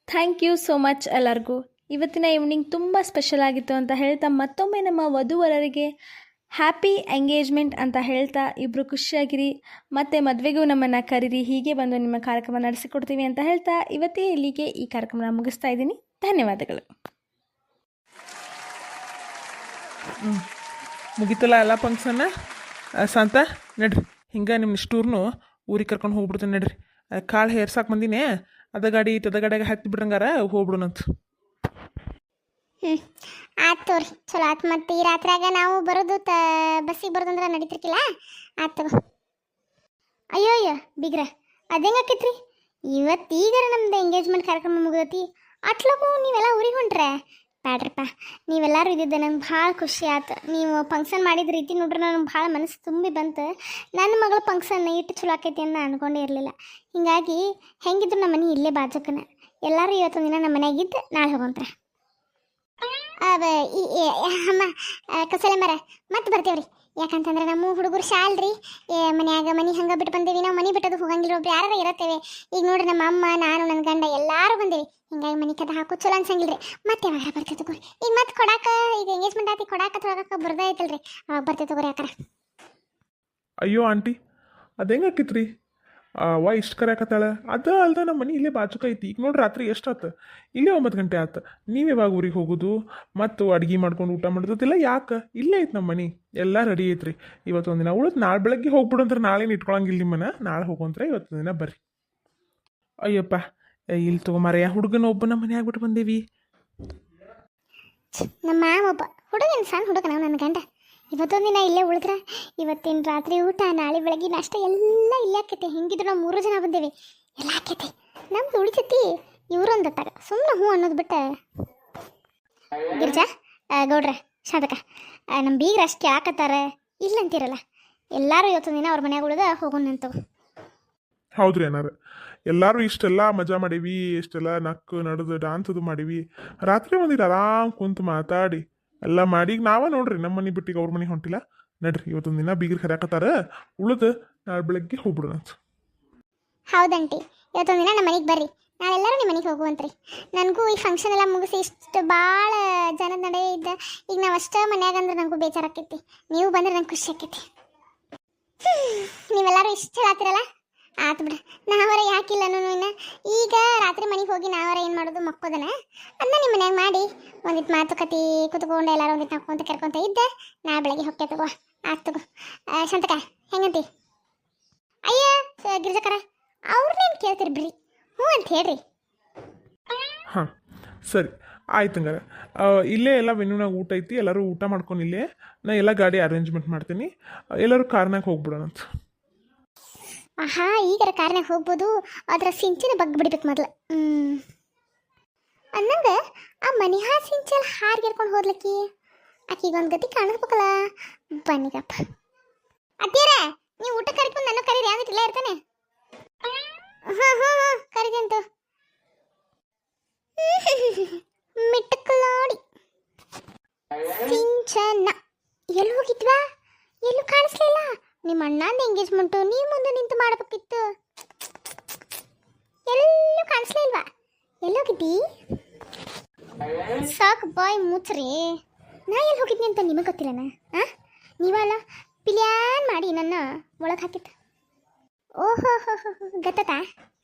Thank you so much ಎಲ್ಲರಿಗೂ. ಇವತ್ತಿನ evening ತುಂಬ ಸ್ಪೆಷಲ್ ಆಗಿತ್ತು ಅಂತ ಹೇಳ್ತಾ ಮತ್ತೊಮ್ಮೆ ನಮ್ಮ ವಧುವರರಿಗೆ ಹ್ಯಾಪಿ ಎಂಗೇಜ್ಮೆಂಟ್ ಅಂತ ಹೇಳ್ತಾ ಇಬ್ಬರು ಖುಷಿಯಾಗಿರಿ, ಮತ್ತು ಮದುವೆಗೂ ನಮ್ಮನ್ನು ಕರೀರಿ, ಹೀಗೆ ಬಂದು ನಿಮ್ಮ ಕಾರ್ಯಕ್ರಮ ನಡೆಸಿಕೊಡ್ತೀವಿ ಅಂತ ಹೇಳ್ತಾ ಇವತ್ತೇ ಇಲ್ಲಿಗೆ ಈ ಕಾರ್ಯಕ್ರಮನ ಮುಗಿಸ್ತಾ ಇದ್ದೀನಿ. ಧನ್ಯವಾದಗಳು. ಮುಗಿತಲ್ಲ ಎಲ್ಲ ಫಂಕ್ಷನ್ನ ಶಾಂತ ನಡ್ರಿ, ಹಿಂಗೆ ನಿಮ್ಮ ಇಷ್ಟೂರ್ನು ಊರಿಗೆ ಕರ್ಕೊಂಡು ಹೋಗ್ಬಿಡ್ತೀನಿ ನಡ್ರಿ. ಕಾಳು ಹೇರ್ಸಾಕೆ ಬಂದಿನೇ, ಅದ ಗಾಡಿ ತದ ಗಾಡಿಯಾಗ ಹತ್ತಿ ಬಿಡ್ರಂಗಾರ ಹೋಗ್ಬಿಡೋಣಂತ. ಆಯ್ತು ತೋರಿ, ಚಲೋ ಆಯ್ತು. ಮತ್ತೆ ಈ ರಾತ್ರಿಯಾಗ ನಾವು ಬರೋದು ಬಸ್ಸಿಗೆ ಬರೋದಂದ್ರೆ ನಡೀತಿರ್ಕಿಲ್ಲ. ಆಯ್ತು ತಗೋ. ಅಯ್ಯೋ ಅಯ್ಯೋ ಬಿಗ್ರ, ಅದೇಂಗೆ ಆಕೈತ್ರಿ ಇವತ್ತೀಗಾರ ನಮ್ದು ಎಂಗೇಜ್ಮೆಂಟ್ ಕಾರ್ಯಕ್ರಮ ಮುಗಿದತಿ, ಅಟ್ಲಗೂ ನೀವೆಲ್ಲ ಊರಿಗೆ ಹೊಂಟ್ರೆ ಬ್ಯಾಡ್ರಪ್ಪ. ನೀವೆಲ್ಲರೂ ಇದ್ದಿದ್ದೆ ನಂಗೆ ಭಾಳ ಖುಷಿ ಆಯ್ತು. ನೀವು ಫಂಕ್ಷನ್ ಮಾಡಿದ ರೀತಿ ನೋಡ್ರಿ ನನಗೆ ಭಾಳ ಮನಸ್ಸು ತುಂಬಿ ಬಂತು. ನನ್ನ ಮಗಳ ಫಂಕ್ಷನ್ ಇಟ್ಟು ಚಲೋ ಆಕೈತಿ ಅಂತ ಅನ್ಕೊಂಡೇ ಇರಲಿಲ್ಲ. ಹೀಗಾಗಿ ಹೆಂಗಿದ್ರು ನಮ್ಮ ಮನೆ ಇಲ್ಲೇ ಬಾಜಕನ, ಎಲ್ಲರೂ ಇವತ್ತೊಂದು ದಿನ ನಮ್ಮ ಮನೆಯಾಗಿದ್ದು ನಾಳೆ ಹೋಗೋಂತ್ರ. ಅಮ್ಮ ಕಸಲೆ ಮರ ಮತ್ತೆ ಬರ್ತೇವ್ರಿ. ಯಾಕಂತಂದ್ರೆ ನಮ್ಮ ಹುಡುಗರು ಶಾಲ್ರಿ ಮನ್ಯಾಗ ಮನೆ ಹಂಗೆ ಬಿಟ್ಟು ಬಂದೇವಿ. ನಾವು ಮನೆ ಬಿಟ್ಟದು ಹೋಗಂಗಿಲ್ಲ, ಒಬ್ರು ಯಾರು ಇರತ್ತೇವೆ. ಈಗ ನೋಡ್ರಿ ನಮ್ಮ ಅಮ್ಮ, ನಾನು, ನನ್ನ ಗಂಡ ಎಲ್ಲರೂ ಬಂದೇವಿ. ಹಿಂಗಾಗಿ ಮನೆ ಕದ ಹಾಕೋ ಚಲೋ ಅನ್ಸಂಗಿಲ್ರಿ. ಮತ್ತೆ ಯಾವಾಗ ಬರ್ತೇವೆ ತಗೋರಿ. ಈಗ ಮತ್ತೆ ಕೊಡಾಕ, ಈಗ ಎಂಗೇಜ್ಮೆಂಟ್ ಆತಿ ಕೊಡಾಕ ತೊಗೊಳಕ ಬರದೇ ಐತಲ್ರಿ, ಅವಾಗ ಬರ್ತೇವೆ ತಗೋರಿ. ಯಾಕಾರ ಅಯ್ಯೋ ಆಂಟಿ, ಅದು ಹೆಂಗೆ ಆಕಿತ್ರಿ ವಾ ಇಷ್ಟು ಕರೆಯಾಕತ್ತಾಳೆ. ಅದು ಅಲ್ದ ನಮ್ಮ ಮನೆ ಇಲ್ಲೇ ಬಾಜುಕ ಐತಿ. ಈಗ ನೋಡ್ರಿ ರಾತ್ರಿ ಎಷ್ಟು ಆತು, ಇಲ್ಲೇ 9 ಗಂಟೆ ಆತು. ನೀವು ಯಾವಾಗ ಊರಿಗೆ ಹೋಗೋದು ಮತ್ತು ಅಡುಗೆ ಮಾಡ್ಕೊಂಡು ಊಟ ಮಾಡೋದಿಲ್ಲ? ಯಾಕೆ ಇಲ್ಲೇ ಐತೆ ನಮ್ಮ ಮನೆ, ಎಲ್ಲ ರೆಡಿ ಐತ್ರಿ. ಇವತ್ತೊಂದು ದಿನ ಉಳಿದು ನಾಳೆ ಬೆಳಗ್ಗೆ ಹೋಗ್ಬಿಡಂದ್ರೆ ನಾಳೆನು ಇಟ್ಕೊಳಂಗಿಲ್ಲ ನಿಮ್ಮನ್ನ. ನಾಳೆ ಹೋಗೋಂದ್ರೆ ಇವತ್ತೊಂದು ದಿನ ಬರ್ರಿ. ಅಯ್ಯಪ್ಪ ಇಲ್ಲಿ ತೊಗೊಂಬಾರಯ್ಯ, ಹುಡುಗನ ಒಬ್ಬನ ಮನೆ ಆಗ್ಬಿಟ್ಟು ಬಂದೇವಿ. ನಮ್ಮ ಒಬ್ಬ ಹುಡುಗನ ಸಣ್ಣ ಹುಡುಗ, ನಾವು ನನ್ನ ಗಂಡ ಇವತ್ತೊಂದು ದಿನ ಇಲ್ಲೇ ಉಳಿದ್ರೆ ಇವತ್ತಿನ ರಾತ್ರಿ ಊಟ, ನಾಳೆ ಬೆಳಗ್ಗೆ ನಾಷ್ಟ ಎಲ್ಲ ಇಲ್ಲೇ ಆಕೈತಿ. ಹೆಂಗಿದ್ರು ನಾವು 3 ಜನ ಬಂದೇವಿ, ಎಲ್ಲ ಆಕೈತಿ. ನಮ್ದು ಉಳಿತೈತಿ ಇವ್ರೊಂದು ತಗ ಸುಮ್ಮನೆ ಹ್ಞೂ ಅನ್ನೋದು ಬಿಟ್ಟು. ಗಿರ್ಜಾ, ಗೌಡ್ರ, ಶಾಂತಕ, ನಮ್ಮ ಬೀಗ್ರ ಅಷ್ಟು ಕೇಳಾಕತ್ತಾರ, ಇಲ್ಲ ಅಂತೀರಲ್ಲ. ಎಲ್ಲರೂ ಇವತ್ತೊಂದು ದಿನ ಅವ್ರ ಮನ್ಯಾಗ ಉಳಿದ ಹೋಗೋಣಂತ. ಹೌದ್ರಿ ಅನ್ನಾರ, ಎಲ್ಲರೂ ಇಷ್ಟೆಲ್ಲ ಮಜಾ ಮಾಡೀವಿ, ಇಷ್ಟೆಲ್ಲ ನಕ್ಕು ನಡೆದು ಡಾನ್ಸ್ ಅದು ಮಾಡೀವಿ. ರಾತ್ರಿ ಒಂದಿಟ್ಟು ಆರಾಮ್ ಕುಂತು ಮಾತಾಡಿ ಎಲ್ಲ ಮಾಡಿ ಈಗ ನಾವ ನೋಡ್ರಿ ನಮ್ಮ ಮನೆ ಬಿಟ್ಟಿಗೆ ಅವ್ರ ಮನೆ ಹೊಂಟಿಲ್ಲ. ನಡ್ರಿ ಇವತ್ತೊಂದು ದಿನ ಬೀಗ್ರ ಕರ್ಯಾಕತ್ತಾರ, ಉಳಿದು ನಾಳೆ ಬೆಳಗ್ಗೆ ಹೋಗ್ಬಿಡೋಣಂತ. ಹೌದಂಟಿ, ಇವತ್ತೊಂದು ದಿನ ನಮ್ಮ ಮನೆಗೆ ಬರ್ರಿ, ನಾಳೆಲ್ಲರೂ ನಿಮ್ಮ ಮನೆಗೆ ಹೋಗುವಂತ್ರಿ. ನನಗೂ ಈ ಫಂಕ್ಷನ್ ಎಲ್ಲ ಮುಗಿಸಿ ಇಷ್ಟು ಭಾಳ ಜನದ ನಡೆ ಇದ್ದ, ಈಗ ನಾವು ಅಷ್ಟೇ ಮನ್ಯಾಗ ಅಂದ್ರೆ ನನಗೂ ಬೇಜಾರಾಕೈತಿ. ನೀವು ಬಂದ್ರೆ ನಂಗೆ ಖುಷಿ ಆಕೈತಿ. ನೀವೆಲ್ಲರೂ ಇಷ್ಟು ಹೇಳತ್ತೀರಲ್ಲ, ಆತು ಬಿಡ. ನಾವರ ಯಾಕಿಲ್ಲ ಇನ್ನು ಈಗ ರಾತ್ರಿ ಮನೆಗೆ ಹೋಗಿ ನಾವರ ಏನು ಮಾಡೋದು, ಮಕ್ಕೋದನ ಅದನ್ನ ನಿಮ್ಮ ಮನ್ಯಾಗ ಮಾಡಿ ಒಂದಿಟ್ಟು ಮಾತುಕತೆ ಕುತ್ಕೊಂಡು ಎಲ್ಲರೂ ಒಂದಿಟ್ಟು ನಕ್ಕೊಂತ ಕರ್ಕೊಂತ ಇದ್ದೆ. ನಾಳೆ ಬೆಳಗ್ಗೆ ಹೋಗ್ತೇ ತಗೋ. ಆತು ತಗೋ. ಶಾಂತಕ ಹೆಂಗಂತಿ? ಅಯ್ಯ ಗಿರ್ಜಕರ, ಅವ್ರನ್ನೇನು ಕೇಳ್ತೀರಿ ಬಿಡ್ರಿ, ಹ್ಞೂ ಅಂತ ಹೇಳ್ರಿ. ಹಾಂ ಸರಿ ಆಯ್ತು ಹಂಗಾರೆ. ಇಲ್ಲೇ ಎಲ್ಲ ವೆನ್ಯೂನಾಗ ಊಟ ಐತಿ, ಎಲ್ಲರೂ ಊಟ ಮಾಡ್ಕೊಂಡು ಇಲ್ಲೇ ನಾ ಎಲ್ಲ ಗಾಡಿ ಅರೇಂಜ್ಮೆಂಟ್ ಮಾಡ್ತೀನಿ. ಎಲ್ಲರೂ ಕಾರ್ನಾಗ ಹೋಗ್ಬಿಡೋಣಂತ. ಆಹಾ, ಈಗರ ಕಾರ್ನಾಗ ಹೋಗ್ಬೋದು, ಅದರ ಸಿಂಚಿನ ಬಗ್ಗೆ ಬಿಡ್ಬೇಕು ಮೊದಲು. ಅನ್ನಂಗ ಆ ಮನಿಹಾಳ ಸಿಂಚಲ್ ಹಾರ್ಗೆರ್ಕೊಂಡು ಹೋದ್ಲಕ್ಕಿ, ಆಕಿಗೆ ಒಂದು ಗತಿ ಕಾಣಿಸ್ಬೇಕಲ್ಲ. ಬನ್ನಿಗಪ್ಪ ಅತ್ತೀರ, ನೀವು ಊಟ ಕರಿಕೊಂಡು ನನ್ನ ಕರೀರಿ, ಯಾವ್ದು ಇಲ್ಲ ಇರ್ತಾನೆ. ಹಾಂ ಹಾಂ ಹಾಂ ಕರಿದಂತು. ಮಿಟ್ಟಕಲಾಡಿ ಸಿಂಚನ ಎಲ್ಲಿ ಹೋಗಿದ್ವಾ? ಎಲ್ಲೂ ಕಾಣಿಸ್ಲಿಲ್ಲ. ನಿಮ್ಮ ಅಣ್ಣಂದು ಎಂಗೇಜ್ಮೆಂಟು ನೀವು ಮುಂದೆ ನಿಂತು ಮಾಡಬೇಕಿತ್ತು, ಎಲ್ಲೂ ಕಾಣಿಸ್ಲಿಲ್ವಾ? ಎಲ್ಲೋಗಿದ್ದಿ? ಸಾಕು ಬಾಯ್ ಮುಚ್ಚ್ರಿ. ನಾ ಎಲ್ಲಿ ಹೋಗಿದ್ನಿ ಅಂತ ನಿಮಗೆ ಗೊತ್ತಿಲ್ಲನ? ಹಾಂ, ನೀವಲ್ಲ ಪಿಲ್ಯಾನ್ ಮಾಡಿ ನನ್ನ ಒಳಗೆ ಹಾಕಿತ್ತು. ಓಹೋ ಹೋ ಹೋ ಹೋ, ಗೊತ್ತಾ?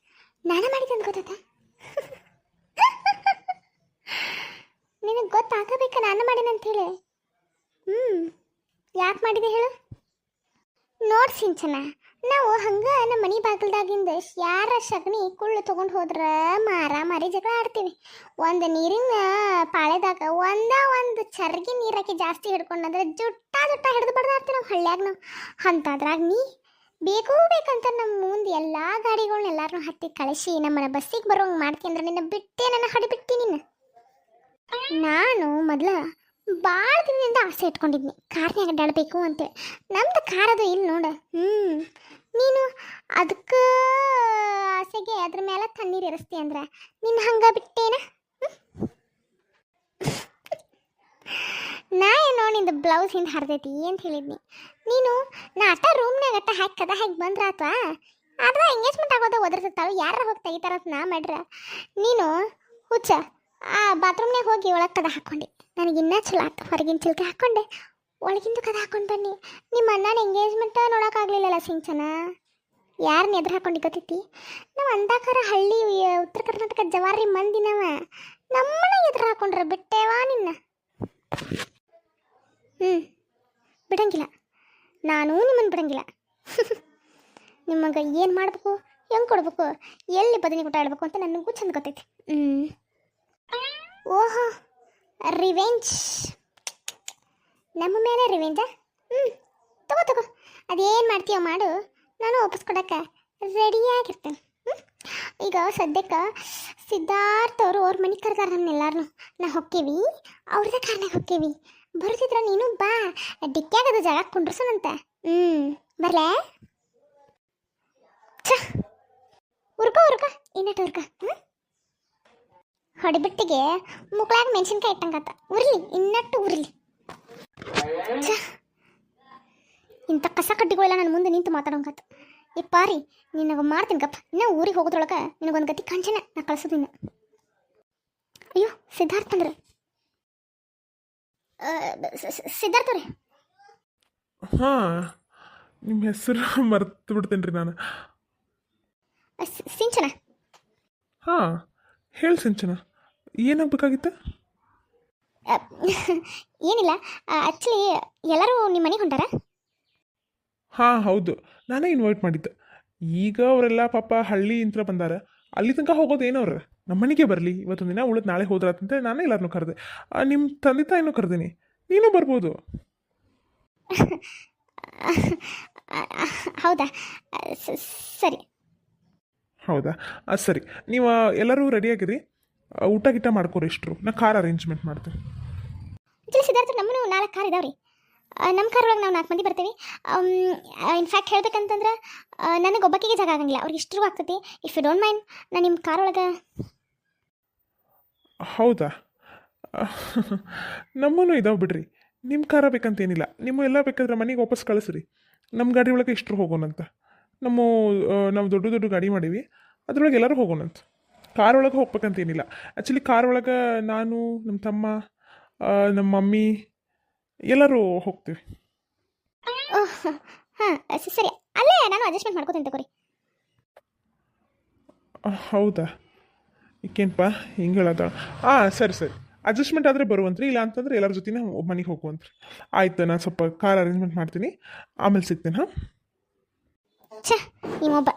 ನಾನು ಮಾಡಿದ್ದೆ ಅಂತ ಗೊತ್ತಾ? ನಿನಗೆ ಗೊತ್ತಾಗಬೇಕಾ ನಾನು ಮಾಡಿನಂತ ಹೇಳಿ? ಯಾಕೆ ಮಾಡಿದೆ ಹೇಳು? ನೋಡಿ ಸಿಂಚನ, ನಾವು ಹಂಗೆ ನಮ್ಮ ಮನೆ ಬಾಗಿಲ್ದಾಗಿಂದ ಯಾರ ಸಗಣಿ ಕುಳ್ಳು ತೊಗೊಂಡು ಹೋದ್ರೆ ಮಾರಿ ಜಗಳ ಆಡ್ತೀವಿ. ಒಂದು ನೀರಿನ ಪಾಳೆದಾಗ ಒಂದು ಚರ್ಗಿ ನೀರಾಕಿ ಜಾಸ್ತಿ ಹಿಡ್ಕೊಂಡ್ರೆ ಜುಟ್ಟ ಹಿಡಿದು ಬಡ್ದಾಡ್ತೀವಿ ನಾವು ಹಳ್ಳ್ಯಾಗ. ನಾವು ಅಂಥದ್ರಾಗ ನೀ ಬೇಕಂತ ನಮ್ಮ ಮುಂದೆ ಎಲ್ಲ ಗಾಡಿಗಳನ್ನ ಎಲ್ಲರೂ ಹತ್ತಿ ಕಳಿಸಿ ನಮ್ಮನ್ನ ಬಸ್ಸಿಗೆ ಬರೋಂಗೆ ಮಾಡ್ತೀನಿ ಅಂದ್ರೆ ನಿನ್ನ ಬಿಟ್ಟೆ ನನ್ನ ಹಡಿಬಿಡ್ತೀನಿ ನಿನ್ನ. ನಾನು ಮೊದಲು ಭಾಳ ದಿನದಿಂದ ಆಸೆ ಇಟ್ಕೊಂಡಿದ್ನಿ ಕಾರ್ನಾಗ ಅಡ್ಡಾಡಬೇಕು ಅಂತೇಳಿ. ನಮ್ದು ಕಾರದು ಇಲ್ಲಿ ನೋಡ. ನೀನು ಅದಕ್ಕೆ ಆಸೆಗೆ ಅದ್ರ ಮೇಲೆ ತಣ್ಣೀರು ಎರಸ್ತಿ ಅಂದ್ರೆ ನಿನ್ನ ಹಂಗ ಬಿಟ್ಟೇನ? ನಾ ಏನೋ ನಿಂದು ಬ್ಲೌಸ್ ಹಿಂದೆ ಹರಿದೈತಿ ಅಂತ ಹೇಳಿದ್ನಿ. ನೀನು ನಾ ಅಟ್ಟ ರೂಮ್ನಾಗ ಅಟ್ಟ ಹಾಕದ ಹಾಕಿ ಬಂದ್ರ ಅಥವಾ ಎಂಗೇಜ್ಮೆಂಟ್ ಆಗೋದ ಒದರ್ತಾಳು ಯಾರು ಹೋಗಿ ತೆಗಿತಾರಂತ ನಾ ಮಾಡ್ರ. ನೀನು ಹುಚ್ಚ ಆ ಬಾತ್ರೂಮ್ನಾಗ ಹೋಗಿ ಒಳಗೆ ಕದ ಹಾಕ್ಕೊಂಡೆ. ನನಗೆ ಇನ್ನೂ ಚಲೋ ಆಯ್ತು, ಹೊರಗಿನ ಚಿಲ್ಕೆ ಹಾಕ್ಕೊಂಡೆ, ಒಳಗಿಂದು ಕದ ಹಾಕ್ಕೊಂಡು ಬನ್ನಿ. ನಿಮ್ಮ ಅಣ್ಣನ ಎಂಗೇಜ್ಮೆಂಟ್ ನೋಡೋಕ್ಕಾಗಲಿಲ್ಲಲ್ಲ ಸಿಂಚನ, ಯಾರನ್ನ ಎದುರು ಹಾಕೊಂಡು ಗೊತ್ತೈತಿ? ನಾವು ಅಂದಾಕಾರ ಹಳ್ಳಿ ಉತ್ತರ ಕರ್ನಾಟಕ ಜವಾರಿ ಮಂದಿ ನಮ್ಮನ್ನ ಎದುರು ಹಾಕೊಂಡ್ರೆ ಬಿಟ್ಟೇವಾ ನಿನ್ನ? ಬಿಡಂಗಿಲ್ಲ, ನಾನು ನಿಮ್ಮನ್ನು ಬಿಡಂಗಿಲ್ಲ. ನಿಮಗೆ ಏನು ಮಾಡಬೇಕು, ಹೆಂಗೆ ಕೊಡ್ಬೇಕು, ಎಲ್ಲಿ ಬದನಿ ಊಟ ಆಡಬೇಕು ಅಂತ ನನಗೂ ಚಂದ ಗೊತ್ತೈತಿ. ಓಹೋ, ರಿವೆಂಜ್, ನಮ್ಮ ಮೇಲೆ ರಿವೆಂಜಾ? ತಗೋ ತಗೋ, ಅದೇನು ಮಾಡ್ತೀಯೋ ಮಾಡು, ನಾನು ಒಪ್ಪಿಸ್ಕೊಡಕ್ಕೆ ರೆಡಿಯಾಗಿರ್ತೇನೆ. ಈಗ ಸದ್ಯಕ್ಕೆ ಸಿದ್ಧಾರ್ಥ ಅವ್ರ ಮನೆಗೆ ಕರ್ದಾರ ನಮ್ಮನ್ನೆಲ್ಲರೂ. ನಾ ಹೊಕ್ಕೇವಿ, ಅವ್ರದ್ದೇ ಕಾರ್ನಾಗ ಹೊಕ್ಕೇವಿ. ಬರುತ್ತಿದ್ರ ನೀನು ಬಾ, ಡಿಕ್ಕ್ಯಾಗದು ಜಾಗ ಕುಂಡ್ರಸೋಣಂತ. ಬರ್ಲೇ? ಉರ್ಕೋ ಇನ್ನಟ್ಟು ಉರ್ಕ. ಹೊಡಿಬಿಟ್ಟಿಗೆ ಮುಕ್ಳಾಗ ಮೆಣಸಿನ್ಕಾಯಿ ಇಟ್ಟಂಗಾತ. ಉರ್ಲಿ, ಇನ್ನಟ್ಟು ಉರ್ಲಿ. ಇಂಥ ಕಸ ಕಡ್ಡಿಗಳೆಲ್ಲ ನನ್ನ ಮುಂದೆ ನಿಂತು ಮಾತಾಡೋಂಗಾತ. ಈ ಪಾರಿ ನಿನಗೆ ಮಾಡ್ತೀನಿ ಗಪ್ಪ. ಇನ್ನ ಊರಿಗೆ ಹೋಗೋದ್ರೊಳಗೆ ನಿನಗೊಂದು ಗತಿ ಕಾಂಚನ, ನಾ ಕಳ್ಸೋದು ಇನ್ನು. ಅಯ್ಯೋ ಸಿದ್ಧಾರ್ಥ ಅಂದ್ರೆ ಸಿದ್ಧಾರ್ಥ ಅವ್ರೆ. ಹಾಂ, ನಿಮ್ಮ ಹೆಸರು ಮರ್ತು ಬಿಡ್ತೇನೆ ರೀ ನಾನು. ಸಿಂಚನ. ಹಾಂ, ಹೇಳಿ ಸಿಂಚನ, ಏನಾಗಬೇಕಾಗಿತ್ತು? ಏನಿಲ್ಲ, ಆ್ಯಕ್ಚುಲಿ ಎಲ್ಲರೂ ನಿಮ್ಮ ಮನೆಗೆ ಹೊಂಟಾರ? ಹಾಂ ಹೌದು, ನಾನೇ ಇನ್ವೈಟ್ ಮಾಡಿದ್ದೆ. ಈಗ ಅವರೆಲ್ಲ ಪಾಪ ಹಳ್ಳಿ ಇಂತ್ರ ಬಂದಾರ, ಅಲ್ಲಿ ತನಕ ಹೋಗೋದು ಏನವ್ರ ನಮ್ಮ ಮನೆಗೆ ಬರಲಿ, ಇವತ್ತೊಂದು ದಿನ ಉಳಿದು ನಾಳೆ ಹೋದ್ರಂತಂತೇಳಿ ನಾನೇ ಎಲ್ಲರನ್ನೂ ಕರೆದೆ. ನಿಮ್ಮ ತಂದೆ ತಾಯಿನೂ ಕರೆದೀನಿ, ನೀನು ಬರ್ಬೋದು. ಹೌದಾ? ಸರಿ. ಹೌದಾ, ಸರಿ. ನೀವು ಎಲ್ಲರೂ ರೆಡಿಯಾಗಿರಿ, ಊಟ ಗಿಟ ಮಾಡ್ಕೊರಿ ಇಷ್ಟರು, ನಾ ಕಾರ್ ಅರೇಂಜ್ಮೆಂಟ್ ಮಾಡ್ತೀನಿ. ಆ್ಯಕ್ಚುಲಿ ಸಿದ್ಧಾರ್ಥ ನಮ್ಮನ್ನು 4 ಕಾರ್ ಇದಾವ್ರಿ. ನಮ್ಮ ಕಾರ್ ಒಳಗೆ ನಾವು 4 ಮಂದಿ ಬರ್ತೀವಿ. ಇನ್ಫ್ಯಾಕ್ಟ್ ಹೇಳ್ಬೇಕಂತಂದ್ರೆ ನನಗೆ ಒಬ್ಬಾಕಿಗೆ ಜಾಗ ಆಗಂಗಿಲ್ಲ, ಅವ್ರಿಗೆ ಇಷ್ಟರು ಆಗ್ತೈತಿ. ಇಫ್ ಯು ಡೋಂಟ್ ಮೈಂಡ್, ನಾನು ನಿಮ್ಮ ಕಾರ್ ಒಳಗೆ. ಹೌದಾ, ನಮ್ಮೂ ಇದಾವೆ ಬಿಡ್ರಿ, ನಿಮ್ಮ ಕಾರ ಬೇಕಂತೇನಿಲ್ಲ. ನಿಮ್ಮ ಎಲ್ಲ ಬೇಕಾದ್ರೆ ಮನೆಗೆ ವಾಪಸ್ ಕಳಿಸ್ರಿ, ನಮ್ಮ ಗಾಡಿ ಒಳಗೆ ಇಷ್ಟರು ಹೋಗೋಣಂತ. ನಾವು ದೊಡ್ಡ ದೊಡ್ಡ ಗಾಡಿ ಮಾಡೀವಿ, ಅದ್ರೊಳಗೆ ಎಲ್ಲರೂ ಹೋಗೋಣಂತ. ಕಾರ್ ಒಳಗೆ ಹೋಗ್ಬೇಕಂತೇನಿಲ್ಲ. ಆ್ಯಕ್ಚುಲಿ ಕಾರ್ ಒಳಗೆ ನಾನು, ನಮ್ಮ ತಮ್ಮ, ನಮ್ಮ ಮಮ್ಮಿ ಎಲ್ಲರೂ ಹೋಗ್ತೀವಿ. ಹಾಂ ಸರಿ, ಅಲ್ಲೇ ನಾನು ಅಡ್ಜಸ್ಟ್ಮೆಂಟ್ ಮಾಡ್ಕೋತೀನಿ ತಗೋರಿ. ಹೌದಾ, ಈಕೇನಪ್ಪ ಹಿಂಗೆ ಹೇಳತ್ತ? ಸರಿ ಸರಿ, ಅಡ್ಜಸ್ಟ್ಮೆಂಟ್ ಆದರೆ ಬರುವಂತ್ರಿ, ಇಲ್ಲ ಅಂತಂದ್ರೆ ಎಲ್ಲರ ಜೊತೆನೇ ಮನೆಗೆ ಹೋಗುವಂತ್ರಿ. ಆಯ್ತು, ನಾನು ಸ್ವಲ್ಪ ಕಾರ್ ಅರೇಂಜ್ಮೆಂಟ್ ಮಾಡ್ತೀನಿ, ಆಮೇಲೆ ಸಿಗ್ತೀನಿ. ಹಾಂ, ಛ, ನೀವೊಬ್ಬ